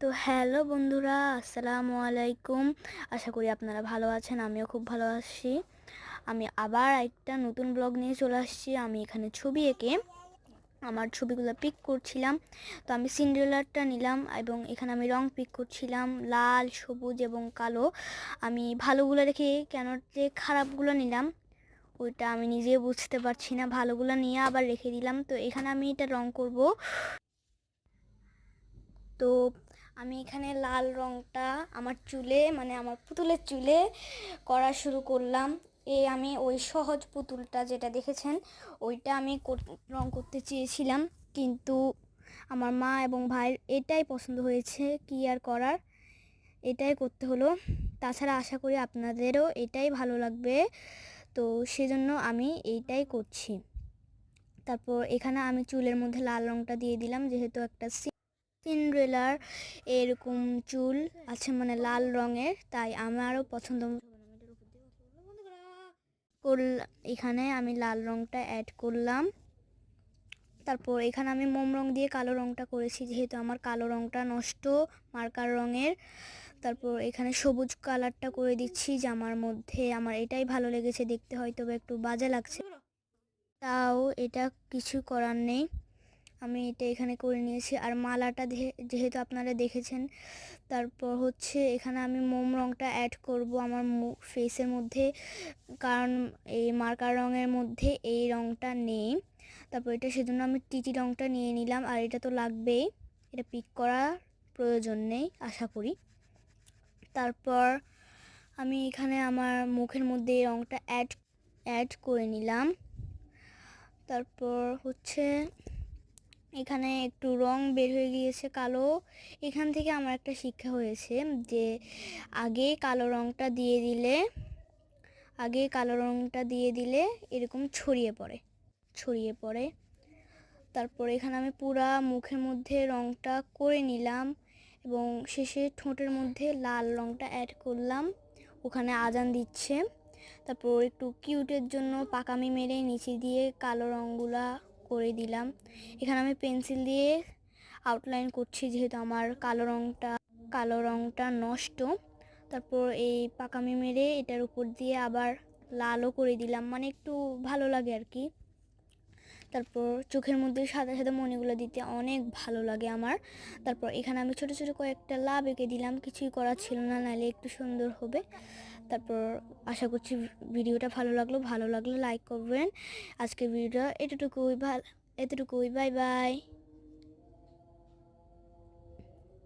তো হ্যালো বন্ধুরা, আসসালামু আলাইকুম। আশা করি আপনারা ভালো আছেন, আমিও খুব ভালো আছি। আমি আবার একটা নতুন ব্লগ নিয়ে চলে আসছি। আমি এখানে ছবি এঁকে আমার ছবিগুলো পিক করছিলাম। তো আমি সিন্ড্রেলারটা নিলাম এবং এখানে আমি রং পিক করছিলাম, লাল, সবুজ এবং কালো। আমি ভালোগুলো রেখে কেন যে খারাপগুলো নিলাম ওইটা আমি নিজে বুঝতে পারছি না। ভালোগুলো নিয়ে আবার রেখে দিলাম। তো এখানে আমি এটা রং করব। তো আমি এখানে লাল রংটা আমার চুলে, মানে আমার পুতুলের চুলে করা শুরু করলাম। আমি ওই সহজ পুতুলটা যেটা দেখেছেন ওইটা আমি রং করতে চেয়েছিলাম, কিন্তু আমার মা এবং ভাইয়ের এটাই পছন্দ হয়েছে, কি আর করার, এটাই করতে হলো। তাছাড়া আশা করি আপনাদেরও এটাই ভালো লাগবে, তো সেজন্য আমি এইটাই করছি। তারপর এখানে আমি চুলের মধ্যে লাল রংটা দিয়ে দিলাম, যেহেতু একটা সিন্ড্রেলার এরকম চুল আছে, মানে লাল রঙের, তাই আমারও পছন্দ এখানে আমি লাল রংটা অ্যাড করলাম। তারপর এখানে আমি মোম রং দিয়ে কালো রংটা করেছি, যেহেতু আমার কালো রংটা নষ্ট মার্কার রঙের। তারপর এখানে সবুজ কালারটা করে দিচ্ছি জামার মধ্যে। আমার এটাই ভালো লেগেছে দেখতে, হয়তো একটু বাজে লাগছে, তাও এটা কিছু করার নেই, আমি এটা এখানে করে নিয়েছি। আর মালাটা যেহেতু আপনারা দেখেছেন। তারপর হচ্ছে এখানে আমি মোম রংটা অ্যাড করব আমার ফেসের মধ্যে, কারণ এই মার্কার রঙের মধ্যে এই রংটা নেই। তারপর এটা সেজন্য আমি টিটি রংটা নিয়ে নিলাম, আর এটা তো লাগবেই, এটা পিক করার প্রয়োজন নেই আশা করি। তারপর আমি এখানে আমার মুখের মধ্যে এই রংটা অ্যাড করে নিলাম। তারপর হচ্ছে এখানে একটু রং বের হয়ে গিয়েছে কালো। এখান থেকে আমার একটা শিক্ষা হয়েছে যে আগে কালো রংটা দিয়ে দিলে এরকম ছড়িয়ে পড়ে। তারপর এখানে আমি পুরা মুখের মধ্যে রংটা করে নিলাম এবং শেষে ঠোঁটের মধ্যে লাল রংটা অ্যাড করলাম, ওখানে আজান দিচ্ছে। তারপর একটু কিউটের জন্য পাকামি মেরে নিচে দিয়ে কালো রঙগুলা করে দিলাম। এখানে আমি পেন্সিল দিয়ে আউটলাইন করছি, যেহেতু আমার কালো রংটা নষ্ট। তারপর এই পাকামি মেরে এটার উপর দিয়ে আবার লালও করে দিলাম, মানে একটু ভালো লাগে আর কি। তারপর চোখের মধ্যে সাদা সাদা মণিগুলো দিতে অনেক ভালো লাগে আমার। তারপর এখানে আমি ছোট ছোট কয়েকটা লাভ এঁকে দিলাম, কিছুই করার ছিল না, নাহলে একটু সুন্দর হবে। তারপর আশা করছি ভিডিওটা ভালো লাগলো লাইক করবেন। আজকের ভিডিওটা এতটুকুই, বাই বাই।